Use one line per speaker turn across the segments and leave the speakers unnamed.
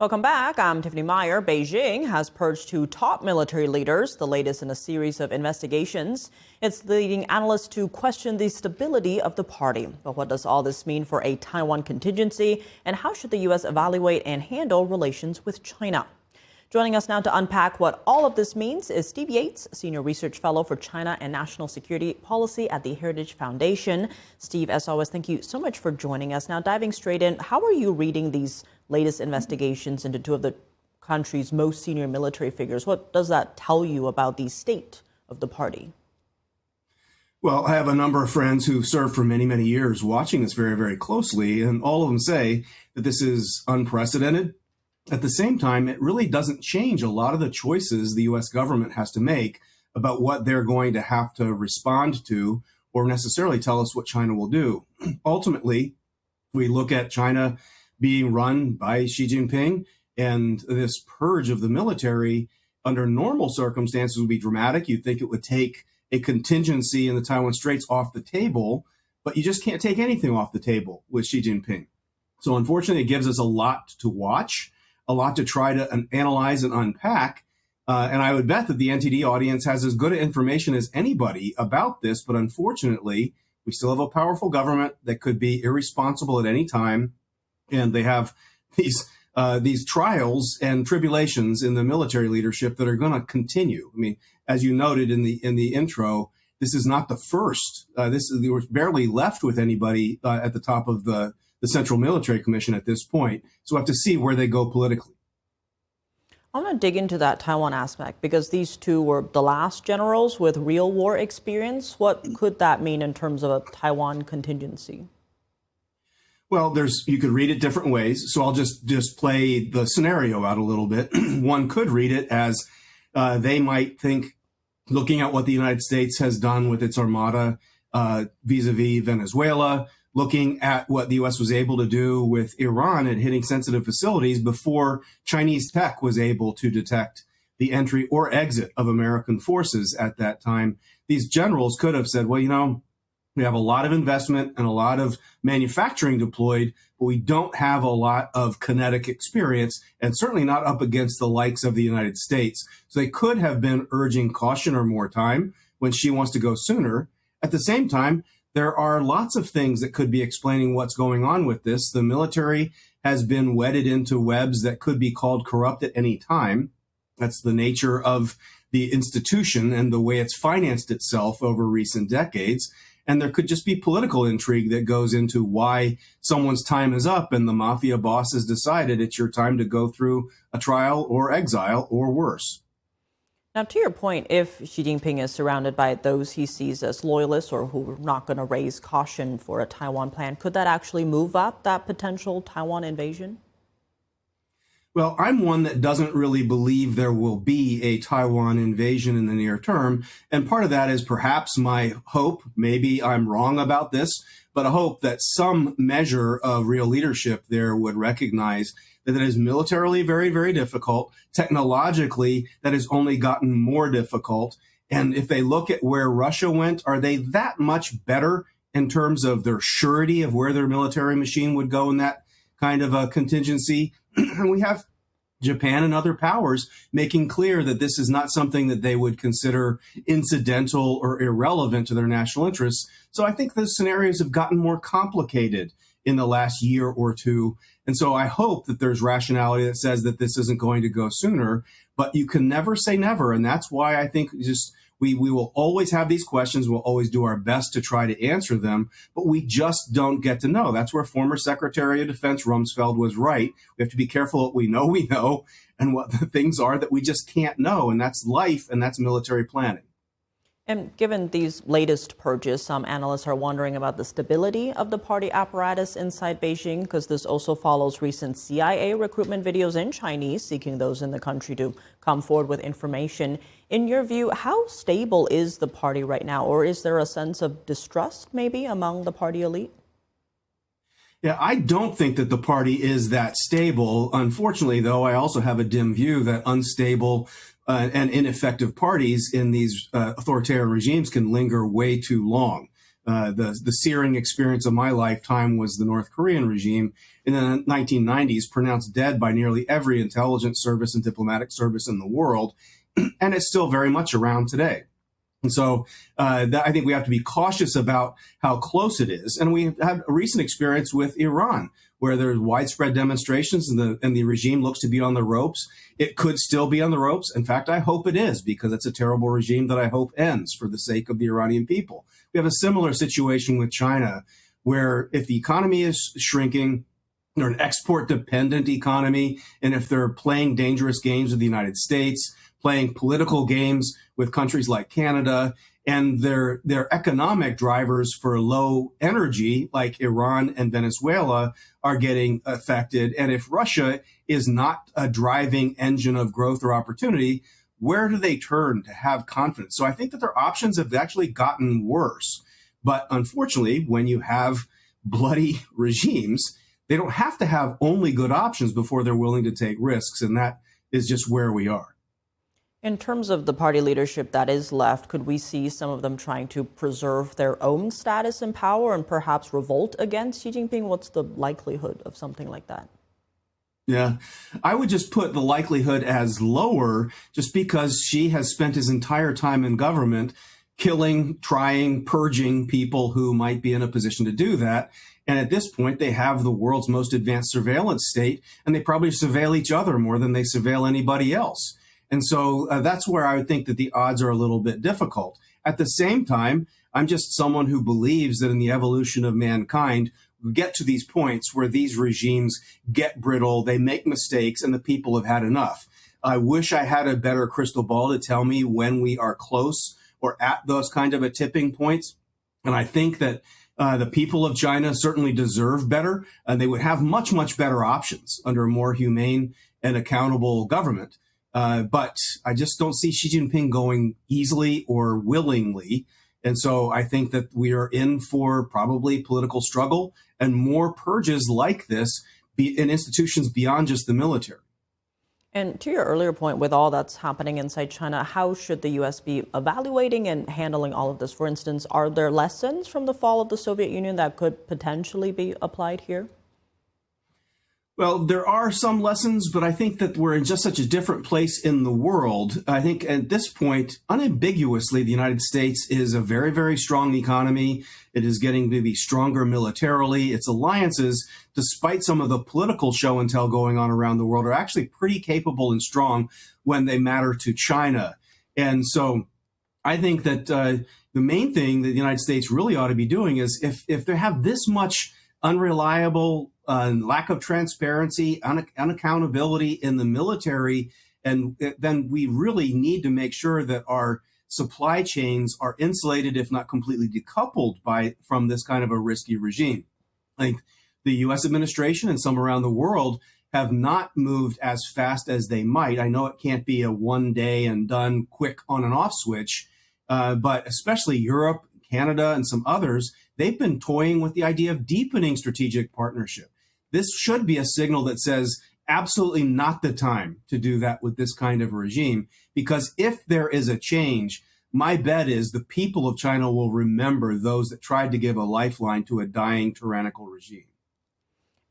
Welcome back. I'm Tiffany Meyer. Beijing has purged two top military leaders, the latest in a series of investigations. It's leading analysts to question the stability of the party. But what does all this mean for a Taiwan contingency? And how should the U.S. evaluate and handle relations with China? Joining us now to unpack what all of this means is Steve Yates, Senior Research Fellow for China and National Security Policy at the Heritage Foundation. Steve, as always, thank you so much for joining us. Now, diving straight in, how are you reading these latest investigations into two of the country's most senior military figures? What does that tell you about the state of the party?
Well, I have a number of friends who've served for many, many years watching this very, very closely, and all of them say that this is unprecedented. At the same time, it really doesn't change a lot of the choices the U.S. government has to make about what they're going to have to respond to or necessarily tell us what China will do. Ultimately, we look at China being run by Xi Jinping, and this purge of the military under normal circumstances would be dramatic. You'd think it would take a contingency in the Taiwan Straits off the table, but you just can't take anything off the table with Xi Jinping. So unfortunately, it gives us a lot to watch, a lot to try to analyze and unpack. And I would bet that the NTD audience has as good information as anybody about this. But unfortunately, we still have a powerful government that could be irresponsible at any time. And they have these trials and tribulations in the military leadership that are going to continue. I mean, as you noted in the intro, this is not the first. They were barely left with anybody at the top of the Central Military Commission at this point. So we have to see where they go politically.
I want to dig into that Taiwan aspect because these two were the last generals with real war experience. What could that mean in terms of a Taiwan contingency?
Well, you could read it different ways. So I'll just play the scenario out a little bit. One could read it as they might think, looking at what the United States has done with its armada vis-a-vis Venezuela, looking at what the U.S. was able to do with Iran and hitting sensitive facilities before Chinese tech was able to detect the entry or exit of American forces at that time. These generals could have said, well, you know, we have a lot of investment and a lot of manufacturing deployed, but we don't have a lot of kinetic experience and certainly not up against the likes of the United States. So they could have been urging caution or more time when Xi wants to go sooner. At the same time, there are lots of things that could be explaining what's going on with this. The military has been wedded into webs that could be called corrupt at any time. That's the nature of the institution and the way it's financed itself over recent decades. And there could just be political intrigue that goes into why someone's time is up and the mafia boss has decided it's your time to go through a trial or exile or worse.
Now, to your point, if Xi Jinping is surrounded by those he sees as loyalists or who are not going to raise caution for a Taiwan plan, could that actually move up that potential Taiwan invasion?
Well, I'm one that doesn't really believe there will be a Taiwan invasion in the near term. And part of that is perhaps my hope, maybe I'm wrong about this, but a hope that some measure of real leadership there would recognize that it is militarily very, very difficult. Technologically, that has only gotten more difficult. And if they look at where Russia went, are they that much better in terms of their surety of where their military machine would go in that kind of a contingency? And we have Japan and other powers making clear that this is not something that they would consider incidental or irrelevant to their national interests. So I think those scenarios have gotten more complicated in the last year or two. And so I hope that there's rationality that says that this isn't going to go sooner, but you can never say never. And that's why I think we will always have these questions. We'll always do our best to try to answer them, but we just don't get to know. That's where former Secretary of Defense Rumsfeld was right. We have to be careful what we know and what the things are that we just can't know. And that's life and that's military planning.
And given these latest purges, some analysts are wondering about the stability of the party apparatus inside Beijing, because this also follows recent CIA recruitment videos in Chinese, seeking those in the country to come forward with information. In your view, how stable is the party right now? Or is there a sense of distrust maybe among the party elite?
Yeah, I don't think that the party is that stable. Unfortunately, though, I also have a dim view that unstable and ineffective parties in these authoritarian regimes can linger way too long. The searing experience of my lifetime was the North Korean regime in the 1990s, pronounced dead by nearly every intelligence service and diplomatic service in the world, and it's still very much around today. And so I think we have to be cautious about how close it is. And we had a recent experience with Iran, where there's widespread demonstrations and the regime looks to be on the ropes. It could still be on the ropes. In fact, I hope it is, because it's a terrible regime that I hope ends for the sake of the Iranian people. We have a similar situation with China, where if the economy is shrinking, they're an export-dependent economy, and if they're playing dangerous games with the United States, playing political games with countries like Canada, and their economic drivers for low energy, like Iran and Venezuela, are getting affected. And if Russia is not a driving engine of growth or opportunity, where do they turn to have confidence? So I think that their options have actually gotten worse. But unfortunately, when you have bloody regimes, they don't have to have only good options before they're willing to take risks. And that is just where we are.
In terms of the party leadership that is left, could we see some of them trying to preserve their own status and power and perhaps revolt against Xi Jinping? What's the likelihood of something like that?
Yeah, I would just put the likelihood as lower, just because Xi has spent his entire time in government killing, trying, purging people who might be in a position to do that. And at this point, they have the world's most advanced surveillance state, and they probably surveil each other more than they surveil anybody else. And so that's where I would think that the odds are a little bit difficult. At the same time, I'm just someone who believes that in the evolution of mankind, we get to these points where these regimes get brittle, they make mistakes, and the people have had enough. I wish I had a better crystal ball to tell me when we are close or at those kind of a tipping points. And I think that the people of China certainly deserve better, and they would have much, much better options under a more humane and accountable government. But I just don't see Xi Jinping going easily or willingly. And so I think that we are in for probably political struggle and more purges like this in institutions beyond just the military.
And to your earlier point, with all that's happening inside China, how should the U.S. be evaluating and handling all of this? For instance, are there lessons from the fall of the Soviet Union that could potentially be applied here?
Well, there are some lessons, but I think that we're in just such a different place in the world. I think at this point, unambiguously, the United States is a very, very strong economy. It is getting to be stronger militarily. Its alliances, despite some of the political show and tell going on around the world, are actually pretty capable and strong when they matter to China. And so I think that the main thing that the United States really ought to be doing is if they have this much unreliable lack of transparency, unaccountability in the military, and then we really need to make sure that our supply chains are insulated, if not completely decoupled from this kind of a risky regime. I think the U.S. administration and some around the world have not moved as fast as they might. I know it can't be a one day and done quick on and off switch, but especially Europe, Canada, and some others, they've been toying with the idea of deepening strategic partnership. This should be a signal that says absolutely not the time to do that with this kind of regime, because if there is a change, my bet is the people of China will remember those that tried to give a lifeline to a dying tyrannical regime.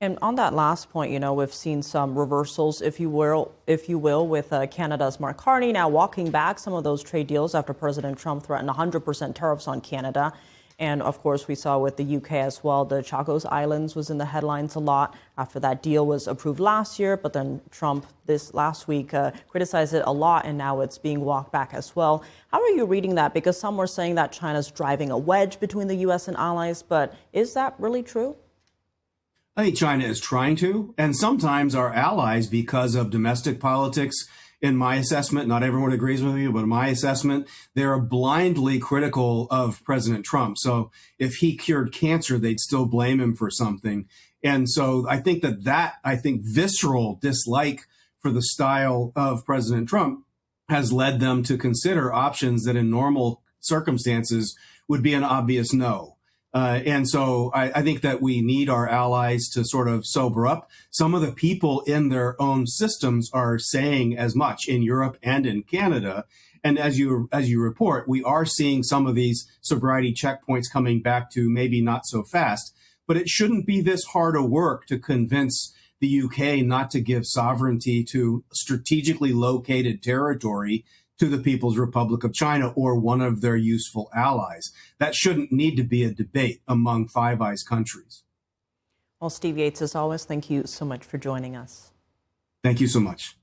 And on that last point, we've seen some reversals, if you will, with Canada's Mark Carney now walking back some of those trade deals after President Trump threatened 100% tariffs on Canada. And of course, we saw with the UK as well, the Chagos Islands was in the headlines a lot after that deal was approved last year. But then Trump this last week criticized it a lot, and now it's being walked back as well. How are you reading that? Because some were saying that China's driving a wedge between the U.S. and allies. But is that really true?
I think China is trying to, and sometimes our allies, because of domestic politics, in my assessment, not everyone agrees with me, but in my assessment, they're blindly critical of President Trump. So if he cured cancer, they'd still blame him for something. And so I think that visceral dislike for the style of President Trump has led them to consider options that in normal circumstances would be an obvious no. And so I think that we need our allies to sort of sober up. Some of the people in their own systems are saying as much in Europe and in Canada. And as you report, we are seeing some of these sobriety checkpoints coming back to maybe not so fast. But it shouldn't be this hard a work to convince the UK not to give sovereignty to strategically located territory to the People's Republic of China or one of their useful allies. That shouldn't need to be a debate among Five Eyes countries.
Well, Steve Yates, as always, thank you so much for joining us.
Thank you so much.